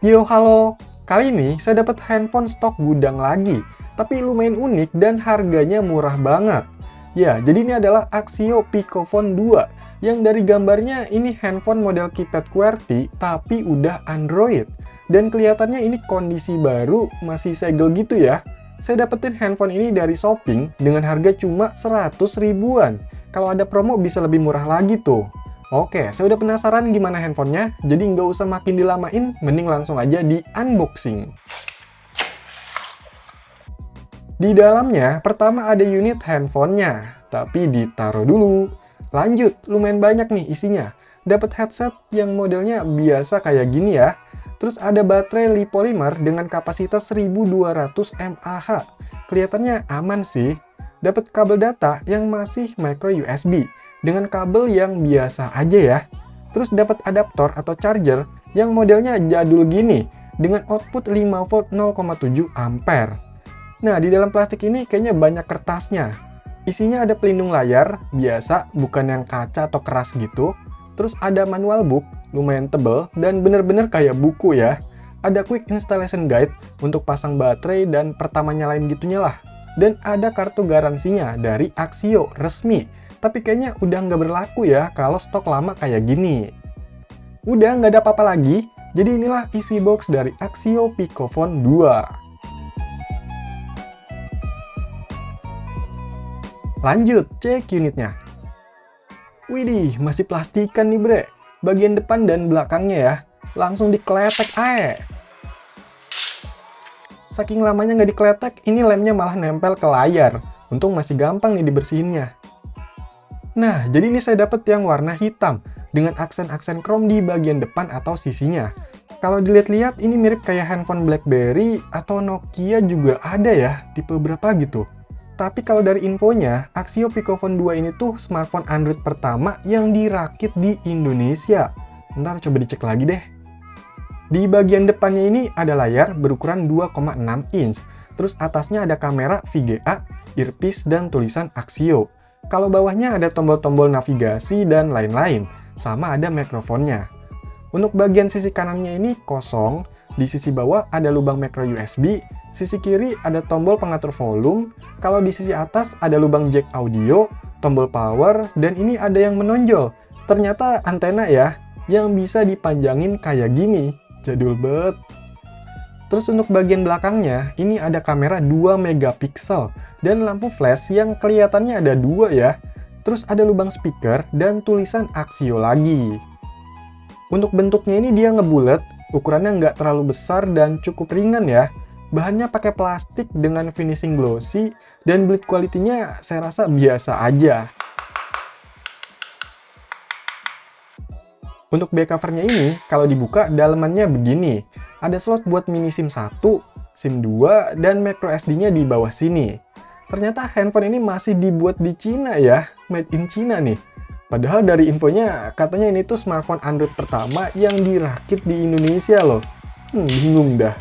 Yo, halo. Kali ini saya dapat handphone stok gudang lagi, tapi lumayan unik dan harganya murah banget. Ya, jadi ini adalah Axio Picophone 2, yang dari gambarnya ini handphone model keypad QWERTY, tapi udah Android. Dan kelihatannya ini kondisi baru, masih segel gitu ya. Saya dapetin handphone ini dari shopping dengan harga cuma 100 ribuan. Kalau ada promo bisa lebih murah lagi tuh. Oke, saya udah penasaran gimana handphonenya, jadi nggak usah makin dilamain, mending langsung aja di unboxing. Di dalamnya, pertama ada unit handphonenya, tapi ditaruh dulu. Lanjut, lumayan banyak nih isinya. Dapat headset yang modelnya biasa kayak gini ya. Terus ada baterai lipolymer dengan kapasitas 1200 mAh. Kelihatannya aman sih. Dapat kabel data yang masih micro USB dengan kabel yang biasa aja ya. Terus dapat adaptor atau charger yang modelnya jadul gini dengan output 5 volt 0,7 ampere. Nah, di dalam plastik ini kayaknya banyak kertasnya. Isinya ada pelindung layar biasa, bukan yang kaca atau keras gitu. Terus ada manual book, lumayan tebel dan bener-bener kayak buku ya. Ada quick installation guide untuk pasang baterai dan pertama nyalain gitunya lah. Dan ada kartu garansinya dari Axio resmi. Tapi kayaknya udah nggak berlaku ya kalau stok lama kayak gini. Udah nggak ada apa-apa lagi, jadi inilah isi box dari Axio Picophone 2. Lanjut, cek unitnya. Widih, masih plastikan nih bre. Bagian depan dan belakangnya ya, langsung dikletek aja. Saking lamanya nggak dikletek, ini lemnya malah nempel ke layar. Untung masih gampang nih dibersihinnya. Nah, jadi ini saya dapat yang warna hitam dengan aksen-aksen chrome di bagian depan atau sisinya. Kalau dilihat-lihat ini mirip kayak handphone BlackBerry atau Nokia juga ada ya, tipe berapa gitu. Tapi kalau dari infonya, Axio Picophone 2 ini tuh smartphone Android pertama yang dirakit di Indonesia. Ntar coba dicek lagi deh. Di bagian depannya ini ada layar berukuran 2,6 inch. Terus atasnya ada kamera VGA, earpiece, dan tulisan Axio. Kalau bawahnya ada tombol-tombol navigasi dan lain-lain, sama ada mikrofonnya. Untuk bagian sisi kanannya ini kosong, di sisi bawah ada lubang micro USB, sisi kiri ada tombol pengatur volume, kalau di sisi atas ada lubang jack audio, tombol power, dan ini ada yang menonjol. Ternyata antena ya, yang bisa dipanjangin kayak gini. Jadul banget. Terus untuk bagian belakangnya, ini ada kamera 2 megapiksel dan lampu flash yang kelihatannya ada 2 ya. Terus ada lubang speaker dan tulisan Axio lagi. Untuk bentuknya ini dia ngebulet, ukurannya nggak terlalu besar dan cukup ringan ya. Bahannya pakai plastik dengan finishing glossy dan build quality-nya saya rasa biasa aja. Untuk back covernya ini, kalau dibuka dalamannya begini. Ada slot buat mini SIM 1, SIM 2, dan micro SD-nya di bawah sini. Ternyata handphone ini masih dibuat di Cina ya, made in China nih. Padahal dari infonya katanya ini tuh smartphone Android pertama yang dirakit di Indonesia loh. Bingung dah.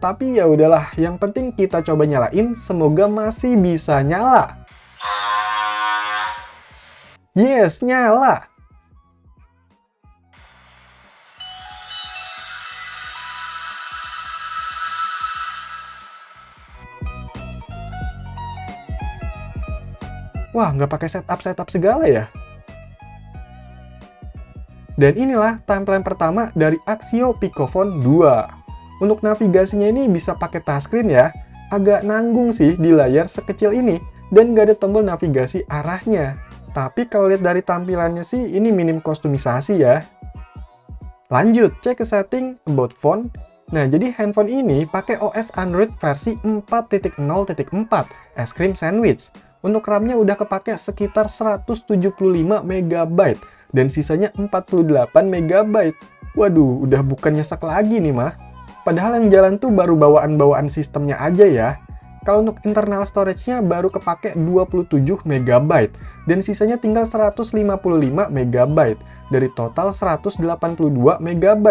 Tapi ya udahlah, yang penting kita coba nyalain, semoga masih bisa nyala. Yes, nyala! Wah, nggak pakai setup segala ya? Dan inilah tampilan pertama dari Axio Picophone 2. Untuk navigasinya ini bisa pakai touchscreen ya. Agak nanggung sih di layar sekecil ini dan nggak ada tombol navigasi arahnya. Tapi kalau lihat dari tampilannya sih ini minim kustomisasi ya. Lanjut, cek ke setting About Phone. Nah, jadi handphone ini pakai OS Android versi 4.0.4 Es Krim Sandwich. Untuk RAM-nya udah kepake sekitar 175 MB dan sisanya 48 MB. Waduh, udah bukan nyesek lagi nih mah. Padahal yang jalan tuh baru bawaan-bawaan sistemnya aja ya. Kalau untuk internal storage-nya baru kepake 27 MB dan sisanya tinggal 155 MB dari total 182 MB.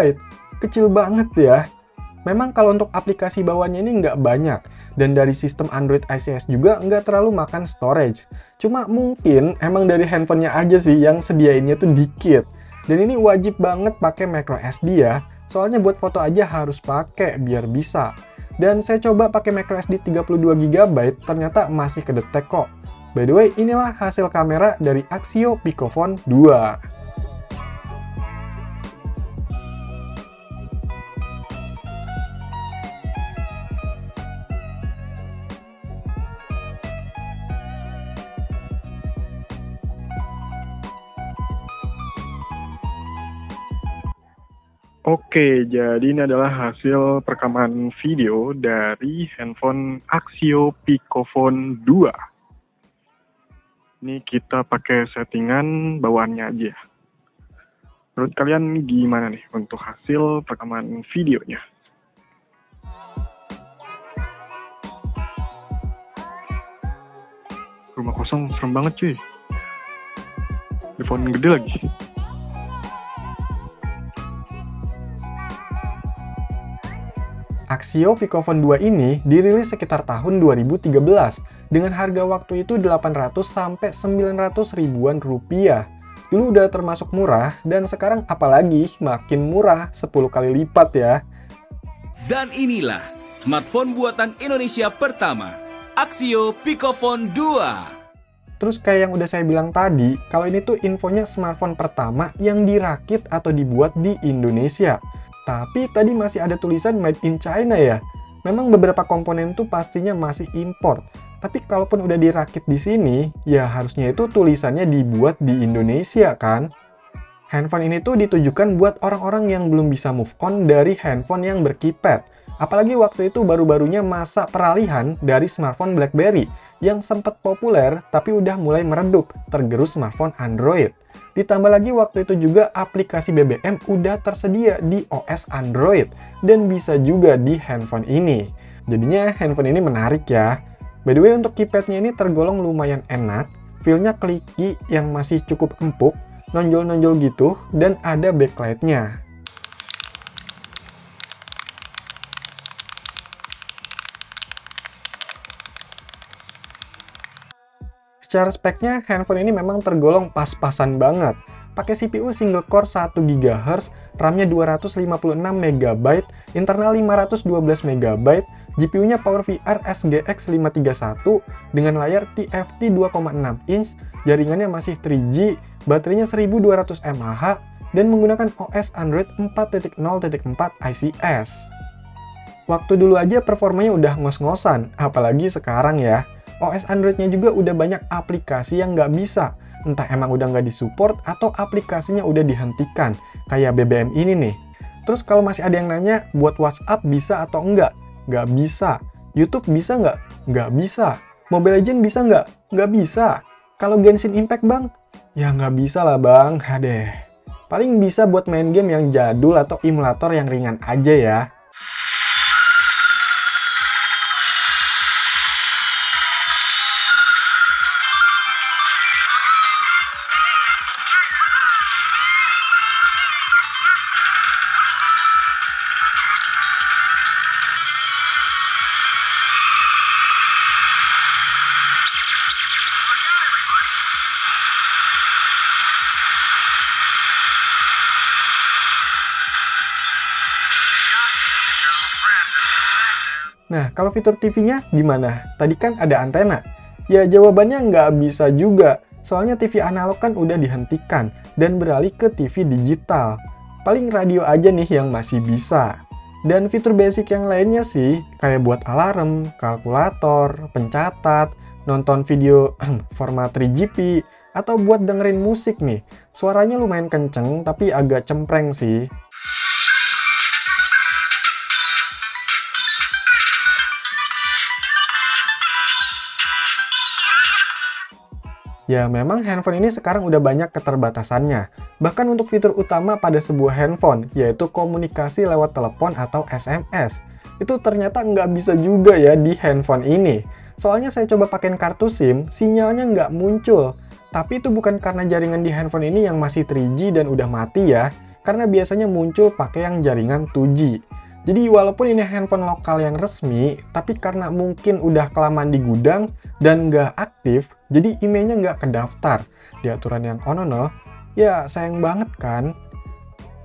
Kecil banget ya. Memang kalau untuk aplikasi bawaannya ini nggak banyak, dan dari sistem Android ICS juga nggak terlalu makan storage. Cuma mungkin emang dari handphonenya aja sih yang sediainnya tuh dikit. Dan ini wajib banget pakai micro SD ya, Soalnya buat foto aja harus pakai biar bisa. Dan saya coba pakai microSD 32GB, ternyata masih kedetek kok. By the way, inilah hasil kamera dari Axio Picophone 2. Oke, jadi ini adalah hasil perekaman video dari handphone Axio Picophone 2. Ini kita pakai settingan bawaannya aja. Menurut kalian gimana nih untuk hasil perekaman videonya? Rumah kosong serem banget cuy. Handphone gede lagi. Axio Picophone 2 ini dirilis sekitar tahun 2013 dengan harga waktu itu 800 sampai 900 ribuan rupiah. Dulu udah termasuk murah dan sekarang apalagi makin murah 10 kali lipat ya. Dan inilah smartphone buatan Indonesia pertama, Axio Picophone 2. Terus kayak yang udah saya bilang tadi, kalau ini tuh infonya smartphone pertama yang dirakit atau dibuat di Indonesia. Tapi tadi masih ada tulisan Made in China ya. Memang beberapa komponen tuh pastinya masih import. Tapi kalaupun udah dirakit di sini, ya harusnya itu tulisannya dibuat di Indonesia kan? Handphone ini tuh ditujukan buat orang-orang yang belum bisa move on dari handphone yang berkeypad. Apalagi waktu itu baru-barunya masa peralihan dari smartphone BlackBerry yang sempat populer tapi udah mulai meredup tergerus smartphone Android. Ditambah lagi waktu itu juga aplikasi BBM udah tersedia di OS Android dan bisa juga di handphone ini. Jadinya handphone ini menarik ya. By the way, untuk keypadnya ini tergolong lumayan enak, feel-nya clicky yang masih cukup empuk, nonjol-nonjol gitu, dan ada backlight-nya. Secara speknya, handphone ini memang tergolong pas-pasan banget. Pakai CPU single core 1 GHz, RAM-nya 256 MB, internal 512 MB, GPU-nya PowerVR SGX 531 dengan layar TFT 2,6 inch, jaringannya masih 3G, baterainya 1200 mAh, dan menggunakan OS Android 4.0.4 ICS. Waktu dulu aja performanya udah ngos-ngosan, apalagi sekarang ya. OS Android-nya juga udah banyak aplikasi yang nggak bisa. Entah emang udah nggak disupport atau aplikasinya udah dihentikan. Kayak BBM ini nih. Terus kalau masih ada yang nanya, buat WhatsApp bisa atau enggak? Nggak bisa. YouTube bisa nggak? Nggak bisa. Mobile Legends bisa nggak? Nggak bisa. Kalau Genshin Impact bang? Ya nggak bisa lah bang, hadeh. Paling bisa buat main game yang jadul atau emulator yang ringan aja ya. Nah, kalau fitur TV-nya gimana? Tadi kan ada antena. Ya, jawabannya nggak bisa juga. Soalnya TV analog kan udah dihentikan dan beralih ke TV digital. Paling radio aja nih yang masih bisa. Dan fitur basic yang lainnya sih, kayak buat alarm, kalkulator, pencatat, nonton video format 3GP, atau buat dengerin musik nih. Suaranya lumayan kenceng, tapi agak cempreng sih. Ya, memang handphone ini sekarang udah banyak keterbatasannya. Bahkan untuk fitur utama pada sebuah handphone, yaitu komunikasi lewat telepon atau SMS. Itu ternyata nggak bisa juga ya di handphone ini. Soalnya saya coba pakai kartu SIM, sinyalnya nggak muncul. Tapi itu bukan karena jaringan di handphone ini yang masih 3G dan udah mati ya. Karena biasanya muncul pakai yang jaringan 2G. Jadi walaupun ini handphone lokal yang resmi, tapi karena mungkin udah kelamaan di gudang dan nggak aktif, jadi emailnya nggak kedaftar di aturan yang onono, ya sayang banget kan.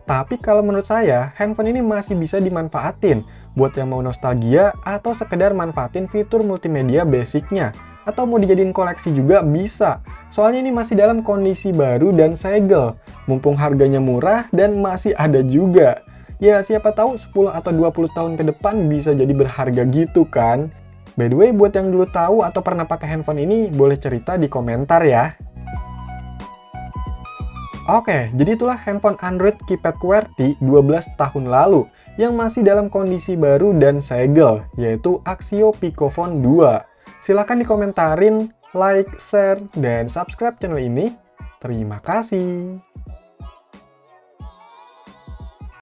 Tapi kalau menurut saya, handphone ini masih bisa dimanfaatin buat yang mau nostalgia atau sekedar manfaatin fitur multimedia basicnya. Atau mau dijadiin koleksi juga bisa. Soalnya ini masih dalam kondisi baru dan segel. Mumpung harganya murah dan masih ada juga. Ya siapa tahu 10 atau 20 tahun ke depan bisa jadi berharga gitu kan. By the way, buat yang dulu tahu atau pernah pakai handphone ini, boleh cerita di komentar ya. Oke, jadi itulah handphone Android keypad QWERTY 12 tahun lalu yang masih dalam kondisi baru dan segel, yaitu Axio Picophone 2. Silahkan dikomentarin, like, share, dan subscribe channel ini. Terima kasih.